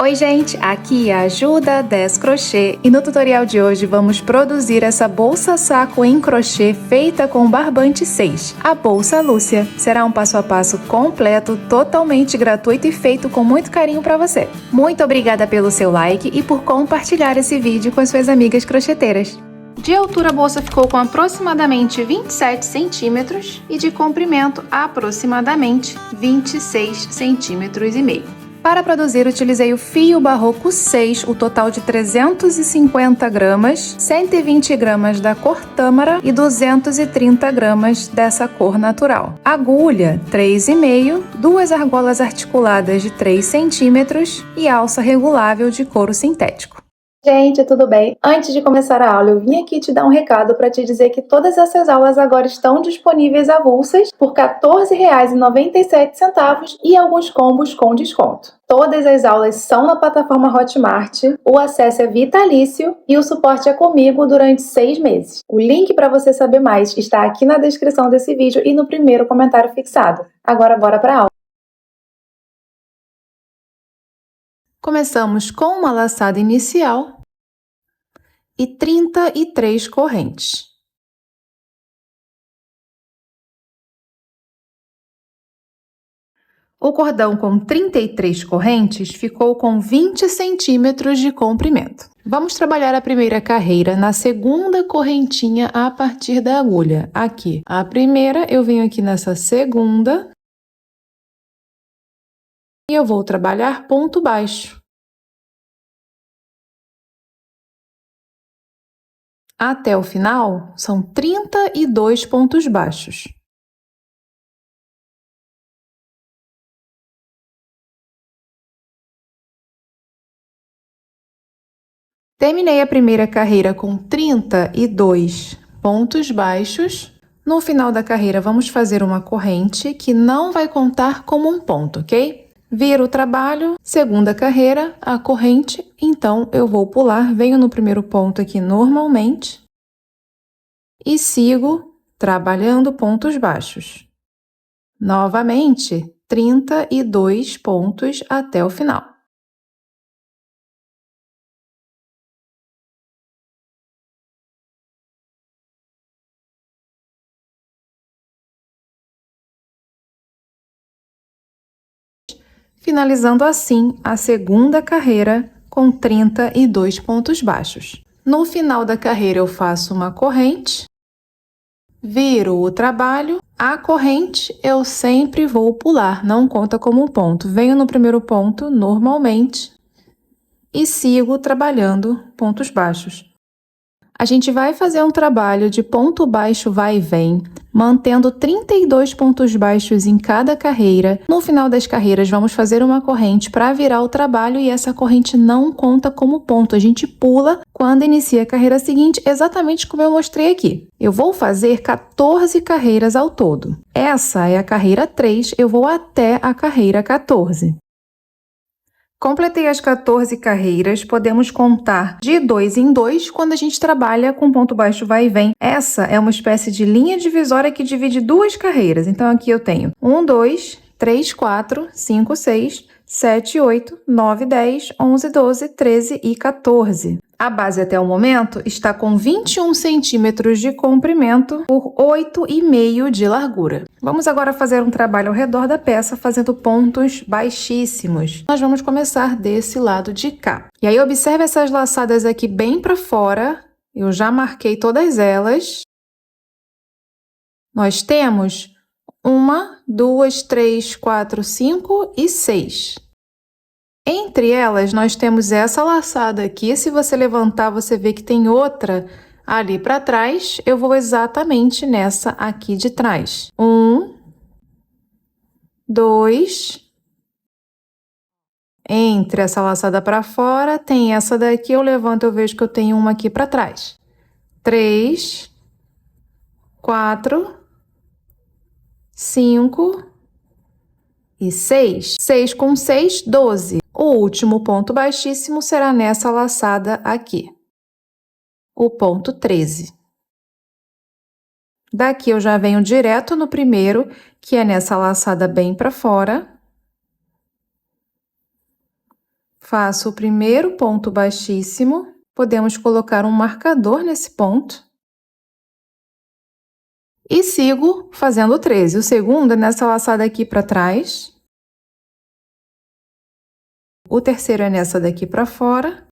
Oi gente, aqui é a Ju da 10 Crochê e no tutorial de hoje vamos produzir essa bolsa saco em crochê feita com barbante 6, a Bolsa Lúcia. Será um passo a passo completo, totalmente gratuito e feito com muito carinho para você. Muito obrigada pelo seu like e por compartilhar esse vídeo com as suas amigas crocheteiras. De altura a bolsa ficou com aproximadamente 27 centímetros e de comprimento aproximadamente 26 centímetros e meio. Para produzir, utilizei o fio barroco 6, o total de 350 gramas, 120 gramas da cor tâmara e 230 gramas dessa cor natural. Agulha 3,5, duas argolas articuladas de 3 centímetros e alça regulável de couro sintético. Gente, tudo bem? Antes de começar a aula, eu vim aqui te dar um recado para te dizer que todas essas aulas agora estão disponíveis avulsas por R$ 14,97 e alguns combos com desconto. Todas as aulas são na plataforma Hotmart, o acesso é vitalício e o suporte é comigo durante 6 meses. O link para você saber mais está aqui na descrição desse vídeo e no primeiro comentário fixado. Agora bora para a aula! Começamos com uma laçada inicial e 33 correntes. O cordão com 33 correntes ficou com 20 centímetros de comprimento. Vamos trabalhar a primeira carreira na segunda correntinha a partir da agulha. Aqui, a primeira, eu venho aqui nessa segunda e eu vou trabalhar ponto baixo. Até o final, são 32 pontos baixos. Terminei a primeira carreira com 32 pontos baixos. No final da carreira, vamos fazer uma corrente que não vai contar como um ponto, ok? Viro o trabalho, segunda carreira, a corrente, então eu vou pular, venho no primeiro ponto aqui normalmente e sigo trabalhando pontos baixos. Novamente, 32 pontos até o final. Finalizando assim a segunda carreira com 32 pontos baixos. No final da carreira eu faço uma corrente, viro o trabalho, a corrente eu sempre vou pular, não conta como um ponto. Venho no primeiro ponto normalmente e sigo trabalhando pontos baixos. A gente vai fazer um trabalho de ponto baixo vai e vem, mantendo 32 pontos baixos em cada carreira. No final das carreiras, vamos fazer uma corrente para virar o trabalho e essa corrente não conta como ponto. A gente pula quando inicia a carreira seguinte, exatamente como eu mostrei aqui. Eu vou fazer 14 carreiras ao todo. Essa é a carreira 3, eu vou até a carreira 14. Completei as 14 carreiras, podemos contar de 2 em 2 quando a gente trabalha com ponto baixo vai e vem. Essa é uma espécie de linha divisória que divide duas carreiras. Então, aqui eu tenho 1, 2, 3, 4, 5, 6, 7, 8, 9, 10, 11, 12, 13 e 14. A base até o momento está com 21 centímetros de comprimento por 8,5 de largura. Vamos agora fazer um trabalho ao redor da peça, fazendo pontos baixíssimos. Nós vamos começar desse lado de cá. E aí, observe essas laçadas aqui bem para fora. Eu já marquei todas elas. Nós temos 1, 2, 3, 4, 5 e 6. Entre elas, nós temos essa laçada aqui. Se você levantar, você vê que tem outra ali para trás. Eu vou exatamente nessa aqui de trás. 1, 2. Entre essa laçada para fora, tem essa daqui. Eu levanto, eu vejo que eu tenho uma aqui para trás. 3, 4, 5 e 6. 6 com 6, 12. O último ponto baixíssimo será nessa laçada aqui, o ponto 13. Daqui eu já venho direto no primeiro, que é nessa laçada bem para fora. Faço o primeiro ponto baixíssimo, podemos colocar um marcador nesse ponto. E sigo fazendo 13. O segundo é nessa laçada aqui para trás. O terceiro é nessa daqui para fora.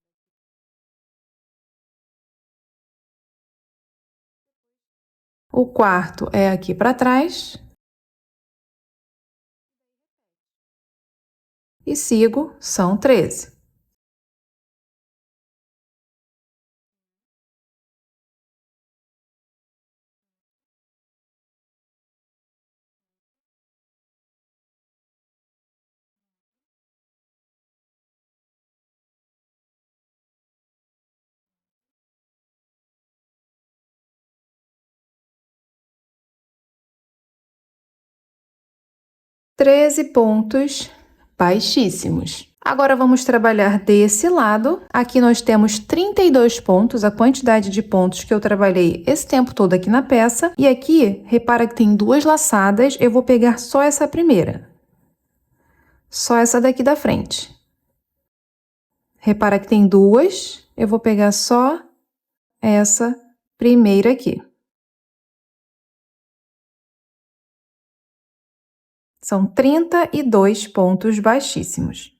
O quarto é aqui para trás. E sigo, são 13. Treze pontos baixíssimos. Agora, vamos trabalhar desse lado. Aqui nós temos 32 pontos, a quantidade de pontos que eu trabalhei esse tempo todo aqui na peça. E aqui, repara que tem duas laçadas, eu vou pegar só essa primeira. Só essa daqui da frente. Repara que tem duas, eu vou pegar só essa primeira aqui. São 32 pontos baixíssimos.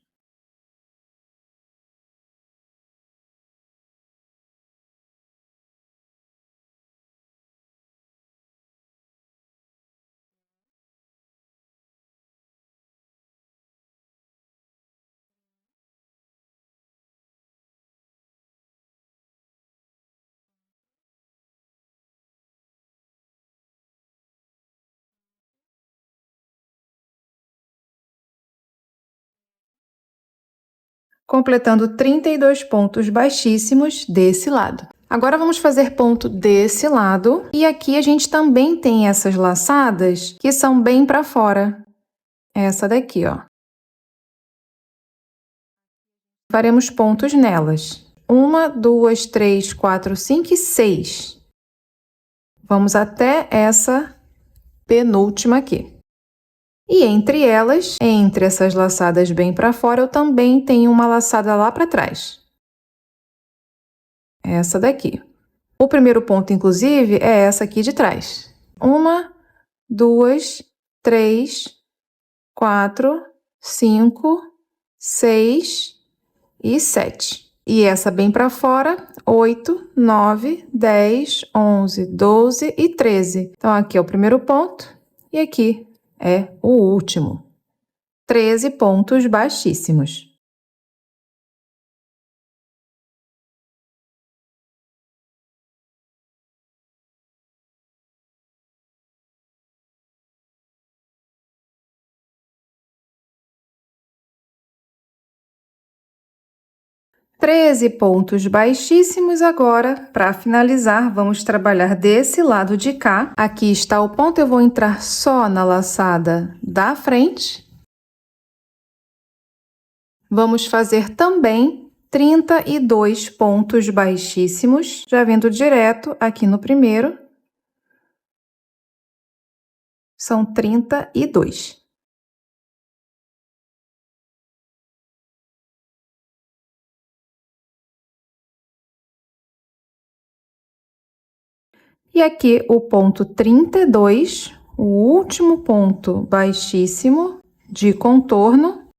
Completando 32 pontos baixíssimos desse lado. Agora, vamos fazer ponto desse lado. E aqui a gente também tem essas laçadas que são bem para fora. Essa daqui, ó. Faremos pontos nelas. 1, 2, 3, 4, 5 e 6. Vamos até essa penúltima aqui. E entre elas, entre essas laçadas bem para fora, eu também tenho uma laçada lá para trás. Essa daqui. O primeiro ponto, inclusive, é essa aqui de trás. 1, 2, 3, 4, 5, 6 e 7. E essa bem para fora, 8, 9, 10, 11, 12 e 13. Então, aqui é o primeiro ponto e aqui é o último. 13 pontos baixíssimos. Treze pontos baixíssimos. Agora, para finalizar, vamos trabalhar desse lado de cá. Aqui está o ponto, eu vou entrar só na laçada da frente. Vamos fazer também 32 pontos baixíssimos, já vindo direto aqui no primeiro. São 32. E aqui o ponto 32, o último ponto baixíssimo de contorno,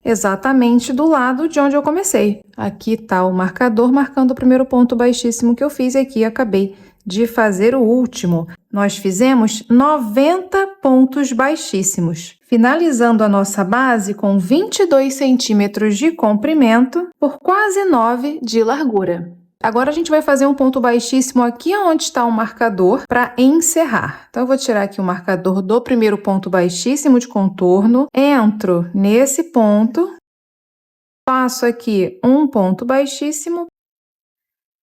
exatamente do lado de onde eu comecei. Aqui está o marcador marcando o primeiro ponto baixíssimo que eu fiz e aqui acabei de fazer o último. Nós fizemos 90 pontos baixíssimos, finalizando a nossa base com 22 centímetros de comprimento por quase 9 de largura. Agora, a gente vai fazer um ponto baixíssimo aqui onde está o marcador para encerrar. Então, eu vou tirar aqui o marcador do primeiro ponto baixíssimo de contorno, entro nesse ponto, faço aqui um ponto baixíssimo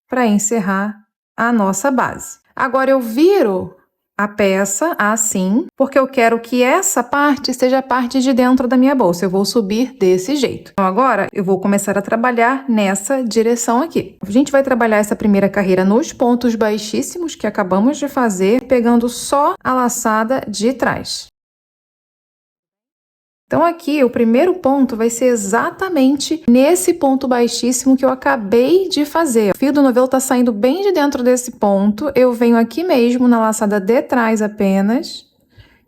para encerrar a nossa base. Agora, eu viro a peça assim, porque eu quero que essa parte seja a parte de dentro da minha bolsa. Eu vou subir desse jeito. Então, agora, eu vou começar a trabalhar nessa direção aqui. A gente vai trabalhar essa primeira carreira nos pontos baixíssimos que acabamos de fazer, pegando só a laçada de trás. Então, aqui, o primeiro ponto vai ser exatamente nesse ponto baixíssimo que eu acabei de fazer. O fio do novelo tá saindo bem de dentro desse ponto. Eu venho aqui mesmo na laçada de trás apenas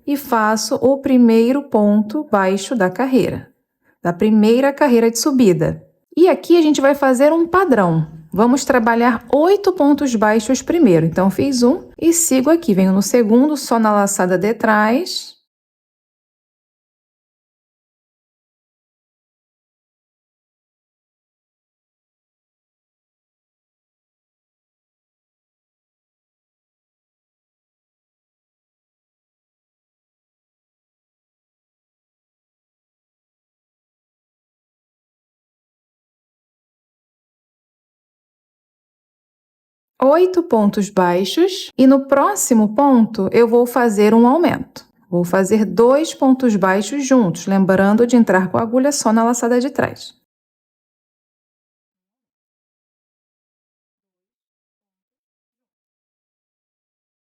e faço o primeiro ponto baixo da carreira, da primeira carreira de subida. E aqui a gente vai fazer um padrão. Vamos trabalhar 8 pontos baixos primeiro. Então, fiz um e sigo aqui. Venho no segundo, só na laçada de trás. Oito pontos baixos e no próximo ponto eu vou fazer um aumento. Vou fazer 2 pontos baixos juntos, lembrando de entrar com a agulha só na laçada de trás.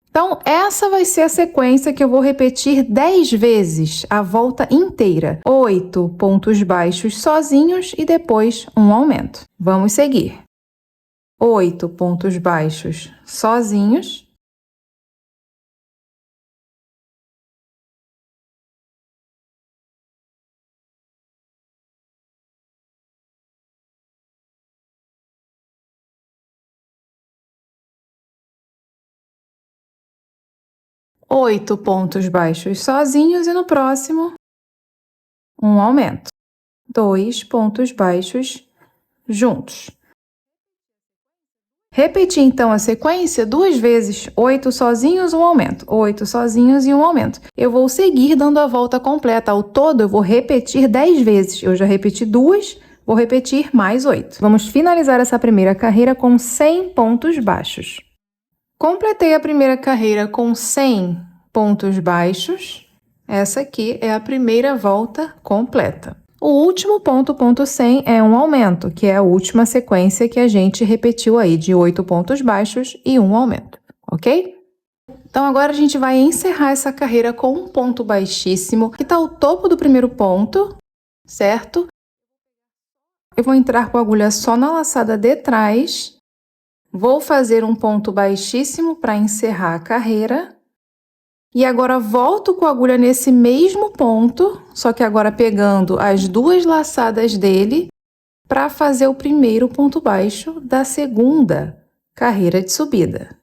Então, essa vai ser a sequência que eu vou repetir 10 vezes, a volta inteira. 8 pontos baixos sozinhos e depois um aumento. Vamos seguir. 8 pontos baixos sozinhos. Oito pontos baixos sozinhos e no próximo, um aumento. 2 pontos baixos juntos. Repetir, então, a sequência 2 vezes, 8 sozinhos, um aumento, 8 sozinhos e um aumento. Eu vou seguir dando a volta completa. Ao todo, eu vou repetir 10 vezes. Eu já repeti 2, vou repetir mais 8. Vamos finalizar essa primeira carreira com 100 pontos baixos. Completei a primeira carreira com 100 pontos baixos. Essa aqui é a primeira volta completa. O último ponto, ponto 100, é um aumento, que é a última sequência que a gente repetiu aí, de 8 pontos baixos e um aumento, ok? Então, agora a gente vai encerrar essa carreira com um ponto baixíssimo, que está ao topo do primeiro ponto, certo? Eu vou entrar com a agulha só na laçada de trás, vou fazer um ponto baixíssimo para encerrar a carreira. E agora volto com a agulha nesse mesmo ponto, só que agora pegando as 2 laçadas dele para fazer o primeiro ponto baixo da segunda carreira de subida.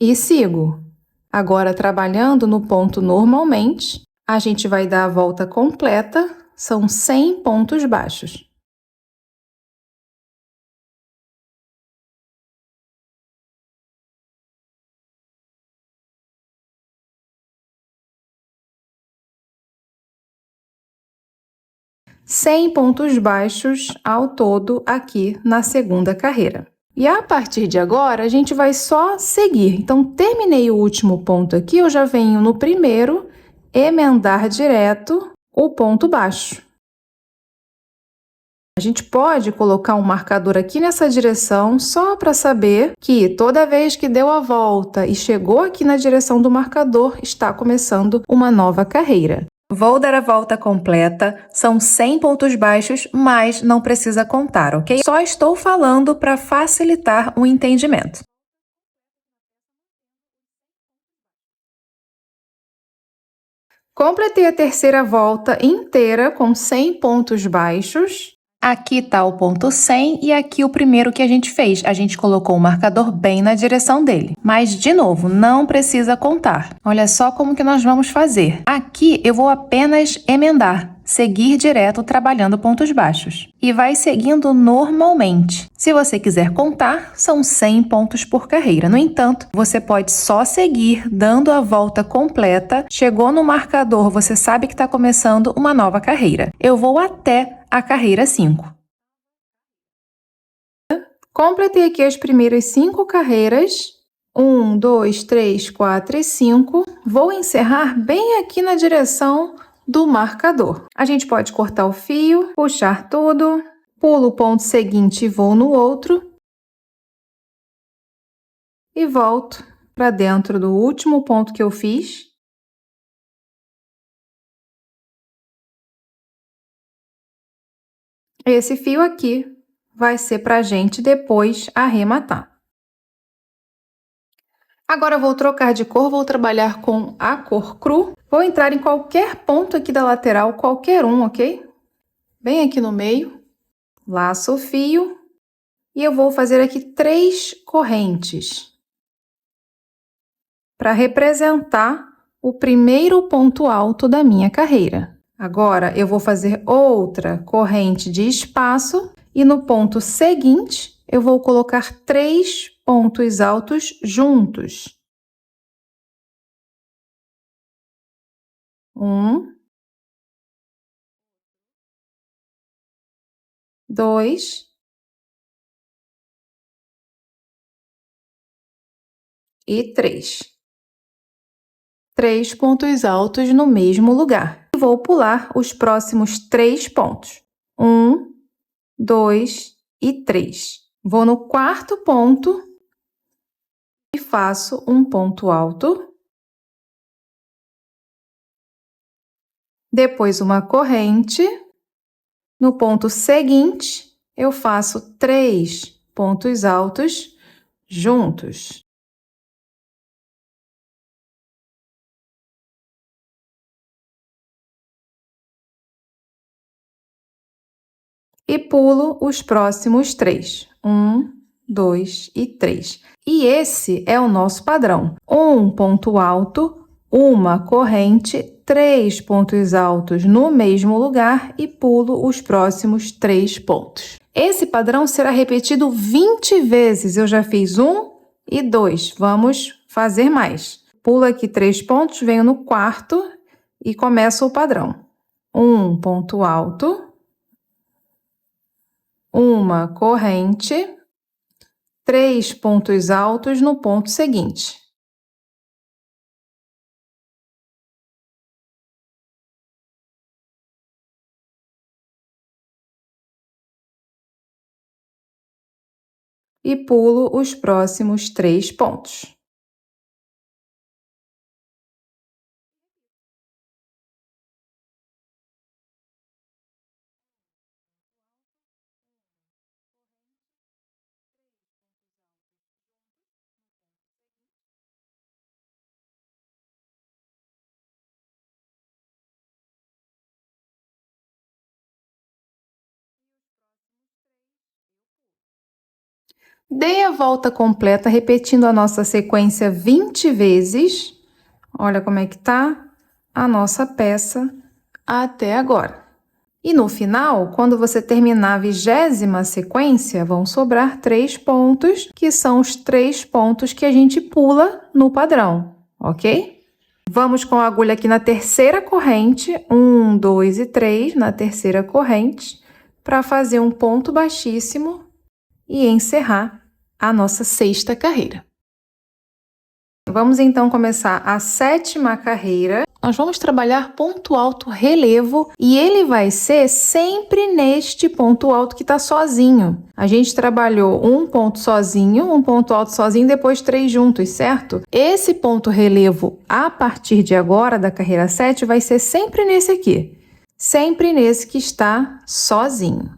E sigo. Agora trabalhando no ponto normalmente, a gente vai dar a volta completa, são 100 pontos baixos. Cem pontos baixos ao todo aqui na segunda carreira. E a partir de agora, a gente vai só seguir. Então, terminei o último ponto aqui, eu já venho no primeiro, emendar direto o ponto baixo. A gente pode colocar um marcador aqui nessa direção só para saber que toda vez que deu a volta e chegou aqui na direção do marcador, está começando uma nova carreira. Vou dar a volta completa, são 100 pontos baixos, mas não precisa contar, ok? Só estou falando para facilitar o entendimento. Completei a terceira volta inteira com 100 pontos baixos. Aqui está o ponto 100 e aqui o primeiro que a gente fez. A gente colocou o marcador bem na direção dele. Mas, de novo, não precisa contar. Olha só como que nós vamos fazer. Aqui eu vou apenas emendar, seguir direto trabalhando pontos baixos. E vai seguindo normalmente. Se você quiser contar, são 100 pontos por carreira. No entanto, você pode só seguir dando a volta completa. Chegou no marcador, você sabe que está começando uma nova carreira. Eu vou até a carreira 5. Completei aqui as primeiras 5 carreiras. 1, 2, 3, 4 e 5. Vou encerrar bem aqui na direção do marcador. A gente pode cortar o fio, puxar tudo, pulo o ponto seguinte e vou no outro. E volto para dentro do último ponto que eu fiz. Esse fio aqui vai ser para a gente depois arrematar. Agora eu vou trocar de cor, vou trabalhar com a cor cru. Vou entrar em qualquer ponto aqui da lateral, qualquer um, ok? Bem aqui no meio, laço o fio e eu vou fazer aqui 3 correntes para representar o primeiro ponto alto da minha carreira. Agora eu vou fazer outra corrente de espaço e no ponto seguinte eu vou colocar 3 pontos altos juntos. 1, 2 e 3. 3 pontos altos no mesmo lugar. Vou pular os próximos 3 pontos. 1, 2 e 3. Vou no quarto ponto e faço um ponto alto. Depois uma corrente. No ponto seguinte, eu faço 3 pontos altos juntos. E pulo os próximos 3. 1, 2 e 3. E esse é o nosso padrão. Um ponto alto, uma corrente, 3 pontos altos no mesmo lugar e pulo os próximos 3 pontos. Esse padrão será repetido 20 vezes. Eu já fiz 1 e 2. Vamos fazer mais. Pulo aqui 3 pontos, venho no quarto e começo o padrão. Um ponto alto, uma corrente, 3 pontos altos no ponto seguinte. E pulo os próximos 3 pontos. Dei a volta completa, repetindo a nossa sequência 20 vezes. Olha como é que tá a nossa peça até agora. E no final, quando você terminar a 20ª sequência, vão sobrar 3 pontos, que são os 3 pontos que a gente pula no padrão, ok? Vamos com a agulha aqui na terceira corrente, 1, 2 e 3, na terceira corrente, para fazer um ponto baixíssimo e encerrar a nossa 6ª carreira. Vamos então começar a 7ª carreira. Nós vamos trabalhar ponto alto relevo e ele vai ser sempre neste ponto alto que está sozinho. A gente trabalhou um ponto sozinho, um ponto alto sozinho, depois 3 juntos, certo? Esse ponto relevo, a partir de agora, da carreira 7, vai ser sempre nesse aqui. Sempre nesse que está sozinho.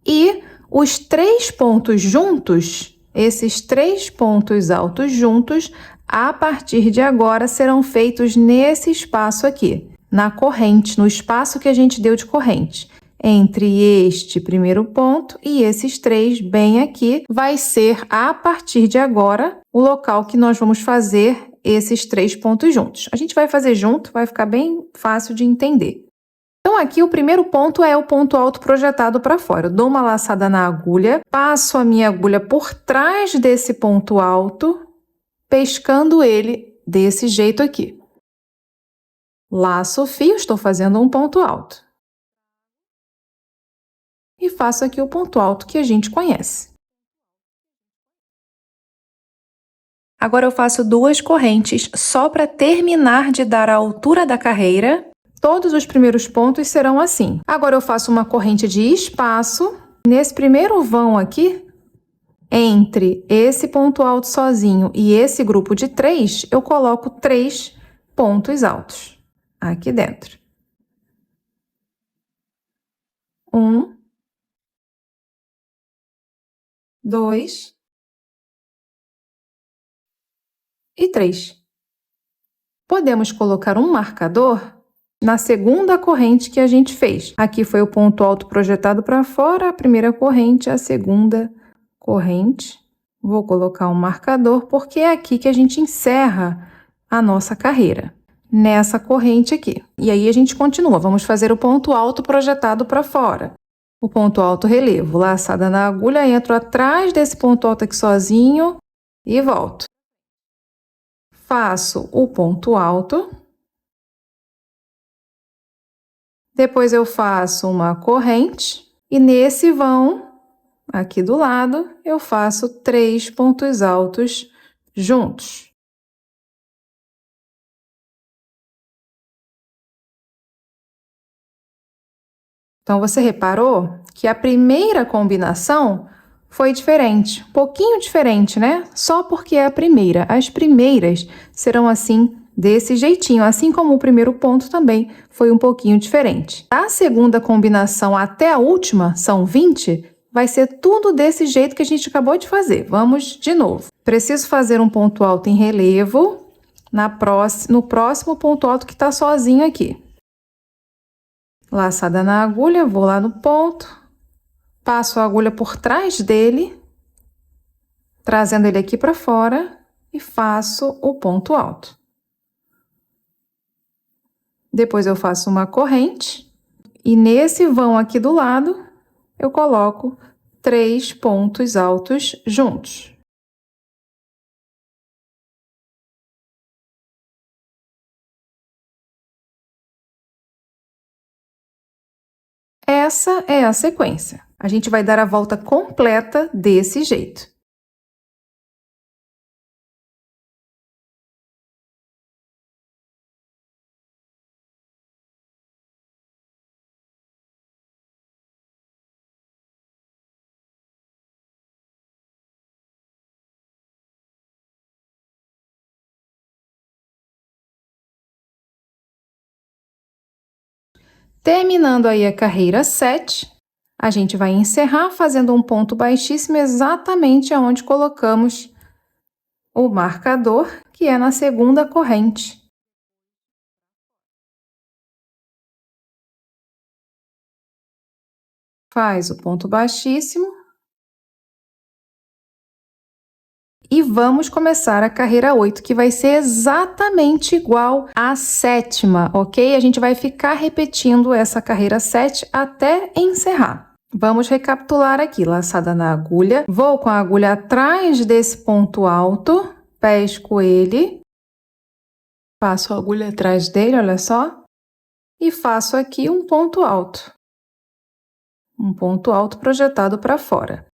E os 3 pontos juntos, esses 3 pontos altos juntos, a partir de agora serão feitos nesse espaço aqui, na corrente, no espaço que a gente deu de corrente. Entre este primeiro ponto e esses 3 bem aqui, vai ser, a partir de agora, o local que nós vamos fazer esses 3 pontos juntos. A gente vai fazer junto, vai ficar bem fácil de entender. Então, aqui o primeiro ponto é o ponto alto projetado para fora. Eu dou uma laçada na agulha, passo a minha agulha por trás desse ponto alto, pescando ele desse jeito aqui. Laço o fio, estou fazendo um ponto alto. E faço aqui o ponto alto que a gente conhece. Agora eu faço 2 correntes só para terminar de dar a altura da carreira. Todos os primeiros pontos serão assim. Agora eu faço uma corrente de espaço. Nesse primeiro vão aqui, entre esse ponto alto sozinho e esse grupo de 3, eu coloco 3 pontos altos aqui dentro. 1, 2 e 3. Podemos colocar um marcador na segunda corrente que a gente fez. Aqui foi o ponto alto projetado para fora, a primeira corrente, a segunda corrente. Vou colocar um marcador porque é aqui que a gente encerra a nossa carreira, nessa corrente aqui. E aí a gente continua, vamos fazer o ponto alto projetado para fora. O ponto alto relevo, laçada na agulha, entro atrás desse ponto alto aqui sozinho e volto. Faço o ponto alto. Depois eu faço uma corrente e nesse vão, aqui do lado, eu faço 3 pontos altos juntos. Então, você reparou que a primeira combinação foi diferente, um pouquinho diferente, né? Só porque é a primeira. As primeiras serão assim, desse jeitinho, assim como o primeiro ponto também foi um pouquinho diferente. A segunda combinação até a última, são 20, vai ser tudo desse jeito que a gente acabou de fazer. Vamos de novo. Preciso fazer um ponto alto em relevo no próximo ponto alto que está sozinho aqui. Laçada na agulha, vou lá no ponto, passo a agulha por trás dele, trazendo ele aqui para fora e faço o ponto alto. Depois eu faço uma corrente e nesse vão aqui do lado eu coloco 3 pontos altos juntos. Essa é a sequência. A gente vai dar a volta completa desse jeito. Terminando aí a carreira 7, a gente vai encerrar fazendo um ponto baixíssimo exatamente aonde colocamos o marcador, que é na segunda corrente. Faz o ponto baixíssimo. E vamos começar a carreira 8, que vai ser exatamente igual à sétima, ok? A gente vai ficar repetindo essa carreira 7 até encerrar. Vamos recapitular aqui, laçada na agulha. Vou com a agulha atrás desse ponto alto, pesco ele, passo a agulha atrás dele, olha só, e faço aqui um ponto alto. Um ponto alto projetado para fora.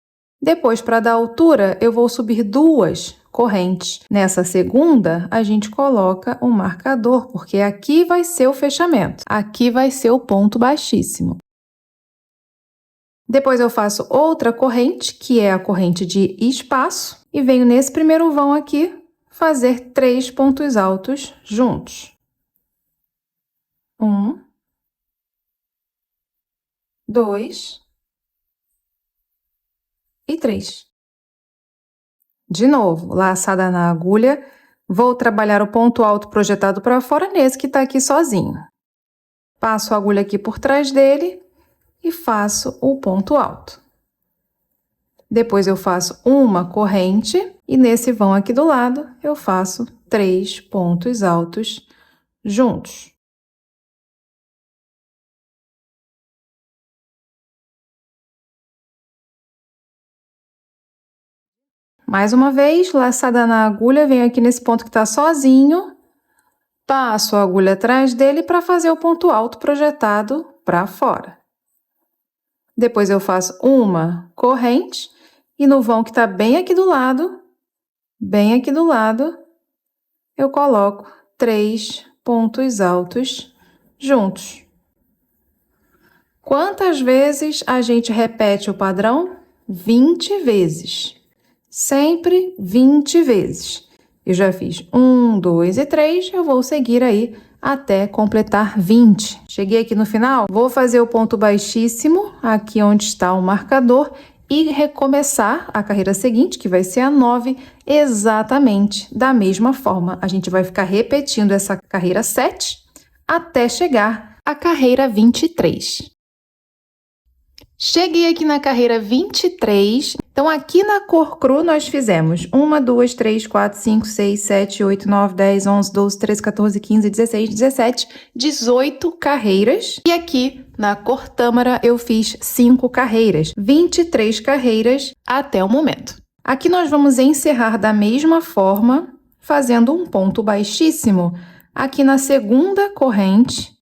Depois, para dar altura, eu vou subir 2 correntes. Nessa segunda, a gente coloca um marcador, porque aqui vai ser o fechamento. Aqui vai ser o ponto baixíssimo. Depois eu faço outra corrente, que é a corrente de espaço, e venho nesse primeiro vão aqui fazer 3 pontos altos juntos. 1, 2 e 3. De novo, laçada na agulha, vou trabalhar o ponto alto projetado para fora nesse que está aqui sozinho. Passo a agulha aqui por trás dele e faço o ponto alto. Depois eu faço uma corrente e nesse vão aqui do lado eu faço 3 pontos altos juntos. Mais uma vez, laçada na agulha, venho aqui nesse ponto que está sozinho, passo a agulha atrás dele para fazer o ponto alto projetado para fora. Depois eu faço uma corrente e no vão que está bem aqui do lado, eu coloco 3 pontos altos juntos. Quantas vezes a gente repete o padrão? 20 vezes. Sempre 20 vezes. Eu já fiz 1, 2 e 3, eu vou seguir aí até completar 20. Cheguei aqui no final, vou fazer o ponto baixíssimo, aqui onde está o marcador, e recomeçar a carreira seguinte, que vai ser a 9, exatamente da mesma forma. A gente vai ficar repetindo essa carreira 7 até chegar à carreira 23. Cheguei aqui na carreira 23, então aqui na cor cru nós fizemos 1, 2, 3, 4, 5, 6, 7, 8, 9, 10, 11, 12, 13, 14, 15, 16, 17, 18 carreiras. E aqui na cor tâmara eu fiz 5 carreiras, 23 carreiras até o momento. Aqui nós vamos encerrar da mesma forma, fazendo um ponto baixíssimo aqui na segunda corrente.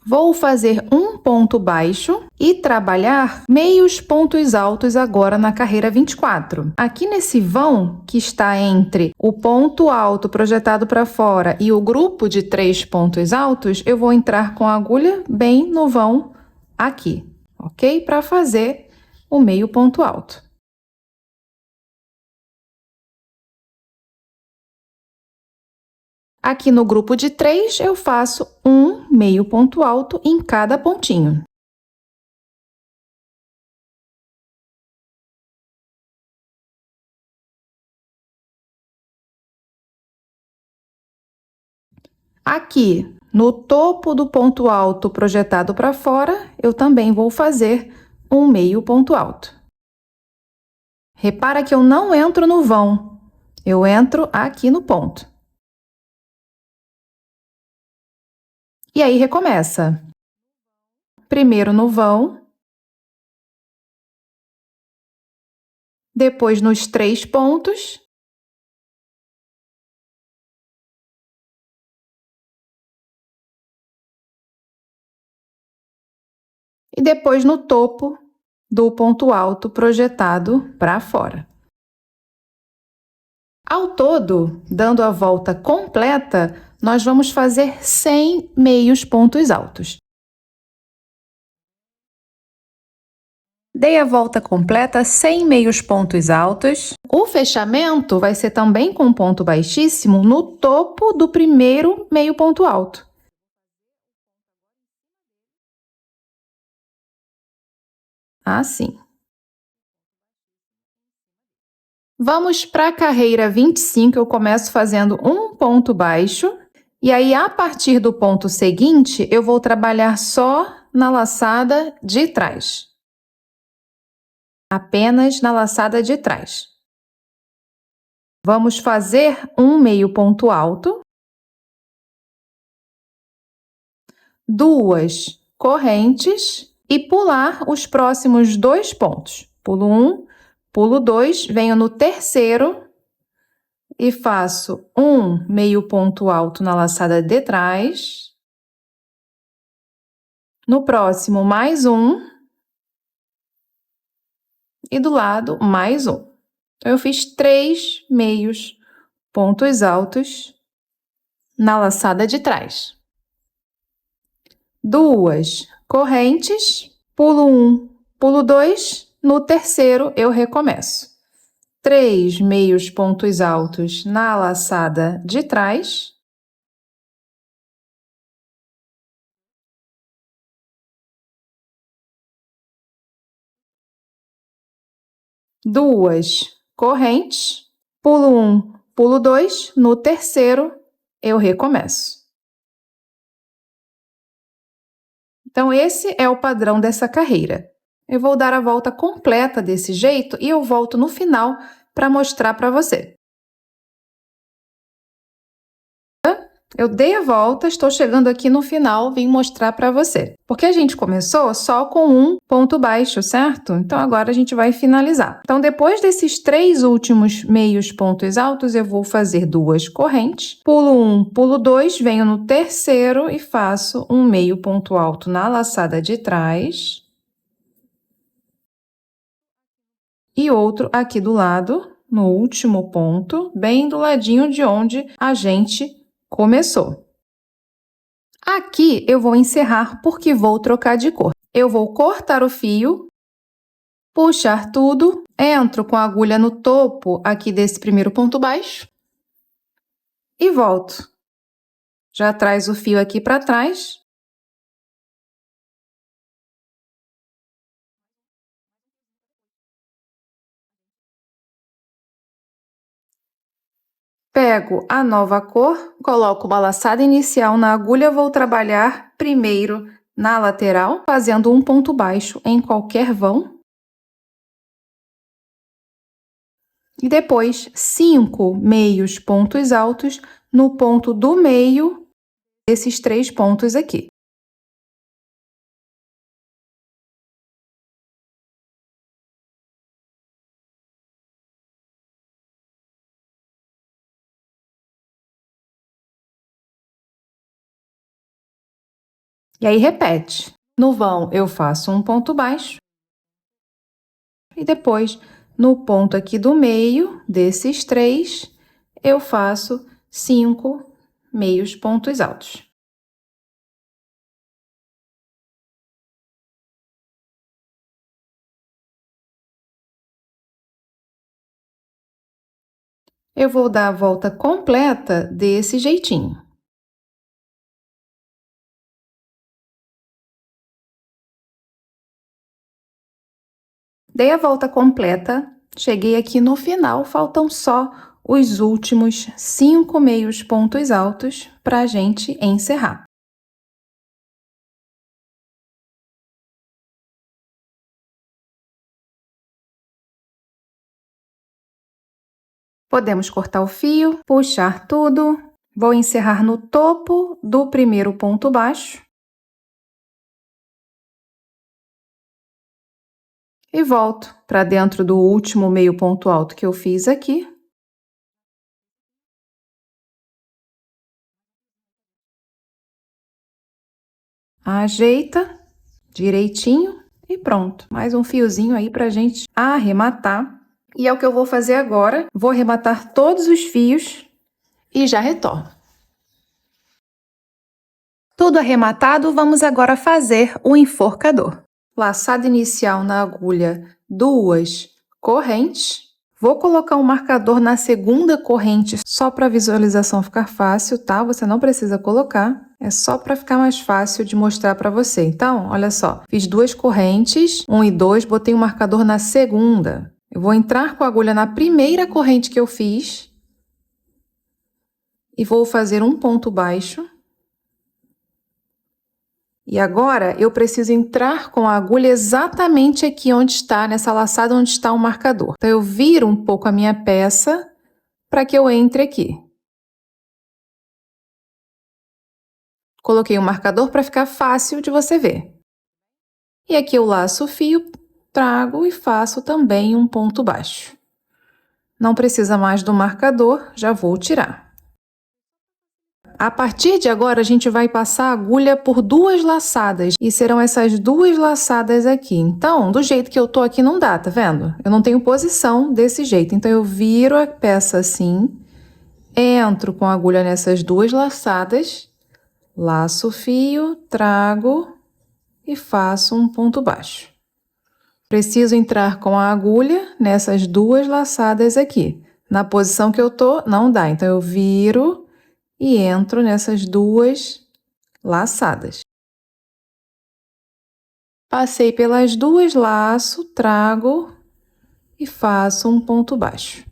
Vou fazer um ponto baixo e trabalhar meios pontos altos agora na carreira 24. Aqui nesse vão que está entre o ponto alto projetado para fora e o grupo de 3 pontos altos, eu vou entrar com a agulha bem no vão aqui, ok? Para fazer o meio ponto alto. Aqui no grupo de 3, eu faço um meio ponto alto em cada pontinho. Aqui, no topo do ponto alto projetado para fora, eu também vou fazer um meio ponto alto. Repara que eu não entro no vão, eu entro aqui no ponto. E aí, recomeça. Primeiro no vão, depois nos 3 pontos, e depois no topo do ponto alto projetado para fora. Ao todo, dando a volta completa, nós vamos fazer 100 meios pontos altos. Dei a volta completa, 100 meios pontos altos. O fechamento vai ser também com ponto baixíssimo no topo do primeiro meio ponto alto. Assim. Vamos para a carreira 25, eu começo fazendo um ponto baixo, e aí, a partir do ponto seguinte, eu vou trabalhar só na laçada de trás. Apenas na laçada de trás. Vamos fazer um meio ponto alto, 2 correntes e pular os próximos 2 pontos. Pulo 1, pulo 2, venho no terceiro e faço um meio ponto alto na laçada de trás. No próximo, mais um. E do lado, mais um. Então, eu fiz 3 meios pontos altos na laçada de trás. 2 correntes, pulo 1, pulo 2, no terceiro eu recomeço. 3 meios pontos altos na laçada de trás. Duas correntes, pulo 1, pulo 2, no terceiro eu recomeço. Então, esse é o padrão dessa carreira. Eu vou dar a volta completa desse jeito e eu volto no final para mostrar para você. Eu dei a volta, estou chegando aqui no final, vim mostrar para você. Porque a gente começou só com um ponto baixo, certo? Então, agora a gente vai finalizar. Então, depois desses 3 últimos meios pontos altos, eu vou fazer 2 correntes. Pulo 1, pulo 2, venho no terceiro e faço um meio ponto alto na laçada de trás. E outro aqui do lado, no último ponto, bem do ladinho de onde a gente começou. Aqui eu vou encerrar porque vou trocar de cor. Eu vou cortar o fio, puxar tudo, entro com a agulha no topo aqui desse primeiro ponto baixo e volto. Já traz o fio aqui para trás. Pego a nova cor, coloco uma laçada inicial na agulha, vou trabalhar primeiro na lateral, fazendo um ponto baixo em qualquer vão. E depois 5 meios pontos altos no ponto do meio desses 3 pontos aqui. E aí repete. No vão eu faço um ponto baixo e depois no ponto aqui do meio desses 3 eu faço 5 meios pontos altos. Eu vou dar a volta completa desse jeitinho. Dei a volta completa, cheguei aqui no final, faltam só os últimos 5 meios pontos altos para a gente encerrar. Podemos cortar o fio, puxar tudo. Vou encerrar no topo do primeiro ponto baixo. E volto para dentro do último meio ponto alto que eu fiz aqui. Ajeita direitinho e pronto. Mais um fiozinho aí para a gente arrematar. E é o que eu vou fazer agora. Vou arrematar todos os fios e já retorno. Tudo arrematado, vamos agora fazer o enforcador. Laçada inicial na agulha, 2 correntes. Vou colocar um marcador na segunda corrente só para a visualização ficar fácil, tá? Você não precisa colocar, é só para ficar mais fácil de mostrar para você. Então, olha só, fiz 2 correntes, 1 e 2, botei um marcador na segunda. Eu vou entrar com a agulha na primeira corrente que eu fiz e vou fazer um ponto baixo. E agora, eu preciso entrar com a agulha exatamente aqui onde está, nessa laçada onde está o marcador. Então, eu viro um pouco a minha peça para que eu entre aqui. Coloquei um marcador para ficar fácil de você ver. E aqui eu laço o fio, trago e faço também um ponto baixo. Não precisa mais do marcador, já vou tirar. A partir de agora, a gente vai passar a agulha por 2 laçadas, e serão essas 2 laçadas aqui. Então, do jeito que eu tô aqui não dá, tá vendo? Eu não tenho posição desse jeito, então eu viro a peça assim, entro com a agulha nessas 2 laçadas, laço o fio, trago e faço um ponto baixo. Preciso entrar com a agulha nessas 2 laçadas aqui. Na posição que eu tô, não dá, então eu viro e entro nessas 2 laçadas. Passei pelas 2, laço, trago e faço um ponto baixo.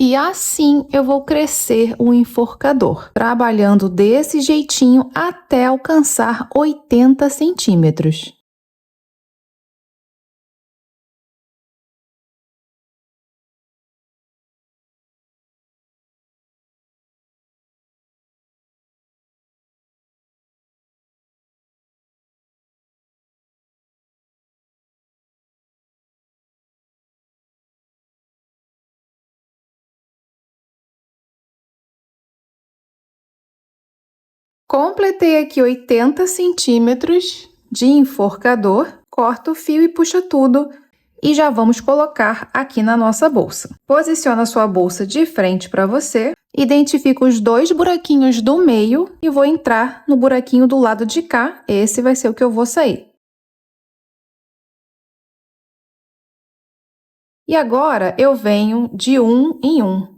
E assim eu vou crescer o enforcador, trabalhando desse jeitinho até alcançar 80 centímetros. Completei aqui 80 centímetros de enforcador, corta o fio e puxa tudo. E já vamos colocar aqui na nossa bolsa. Posiciona a sua bolsa de frente para você, identifica os 2 buraquinhos do meio e vou entrar no buraquinho do lado de cá, esse vai ser o que eu vou sair. E agora eu venho de 1 em 1.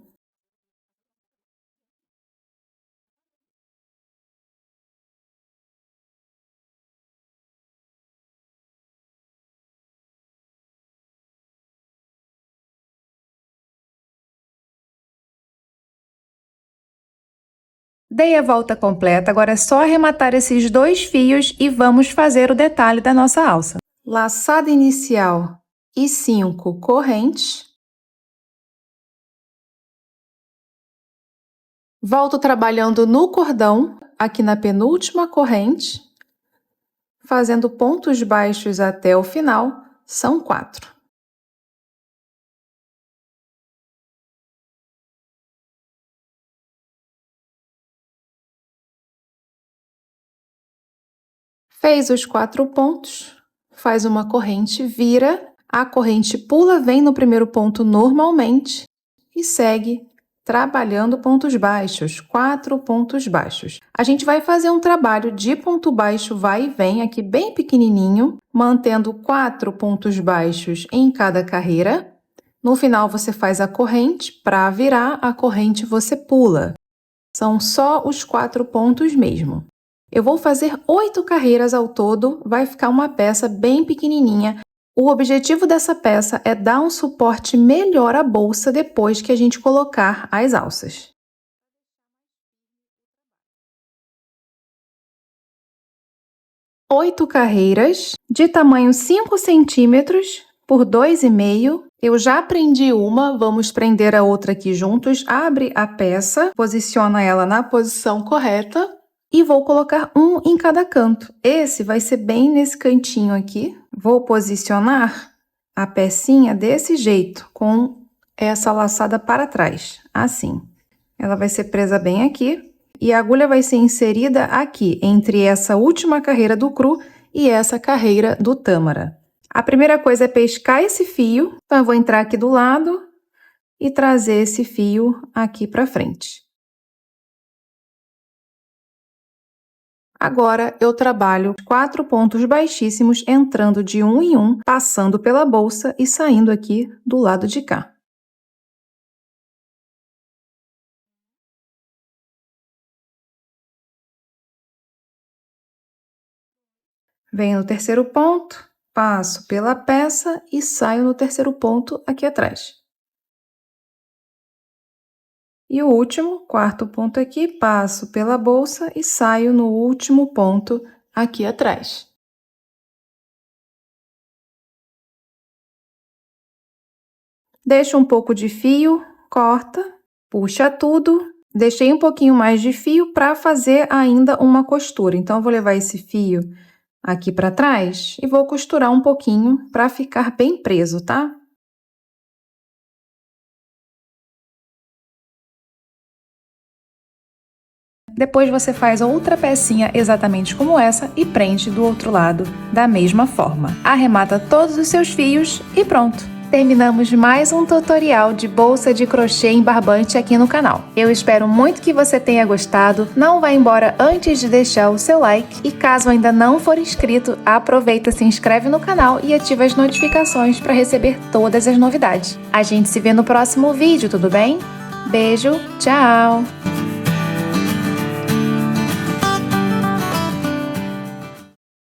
Dei a volta completa, agora é só arrematar esses 2 fios e vamos fazer o detalhe da nossa alça. Laçada inicial e 5 correntes. Volto trabalhando no cordão, aqui na penúltima corrente, fazendo pontos baixos até o final, são 4. Fez os 4 pontos, faz uma corrente, vira, a corrente pula, vem no primeiro ponto normalmente e segue trabalhando pontos baixos, 4 pontos baixos. A gente vai fazer um trabalho de ponto baixo vai e vem aqui bem pequenininho, mantendo 4 pontos baixos em cada carreira. No final você faz a corrente, para virar a corrente você pula. São só os 4 pontos mesmo. Eu vou fazer 8 carreiras ao todo, vai ficar uma peça bem pequenininha. O objetivo dessa peça é dar um suporte melhor à bolsa depois que a gente colocar as alças. Oito carreiras de tamanho 5 centímetros por 2,5. Eu já prendi uma, vamos prender a outra aqui juntos. Abre a peça, posiciona ela na posição correta. E vou colocar um em cada canto. Esse vai ser bem nesse cantinho aqui. Vou posicionar a pecinha desse jeito, com essa laçada para trás, assim. Ela vai ser presa bem aqui e a agulha vai ser inserida aqui, entre essa última carreira do cru e essa carreira do tâmara. A primeira coisa é pescar esse fio, então eu vou entrar aqui do lado e trazer esse fio aqui para frente. Agora, eu trabalho 4 pontos baixíssimos, entrando de um em um, passando pela bolsa e saindo aqui do lado de cá. Venho no terceiro ponto, passo pela peça e saio no terceiro ponto aqui atrás. E o último, quarto ponto aqui, passo pela bolsa e saio no último ponto aqui atrás. Deixa um pouco de fio, corta, puxa tudo. Deixei um pouquinho mais de fio para fazer ainda uma costura. Então, eu vou levar esse fio aqui para trás e vou costurar um pouquinho para ficar bem preso, tá? Depois você faz outra pecinha exatamente como essa e prende do outro lado da mesma forma. Arremata todos os seus fios e pronto! Terminamos mais um tutorial de bolsa de crochê em barbante aqui no canal. Eu espero muito que você tenha gostado. Não vá embora antes de deixar o seu like. E caso ainda não for inscrito, aproveita, se inscreve no canal e ativa as notificações para receber todas as novidades. A gente se vê no próximo vídeo, tudo bem? Beijo, tchau!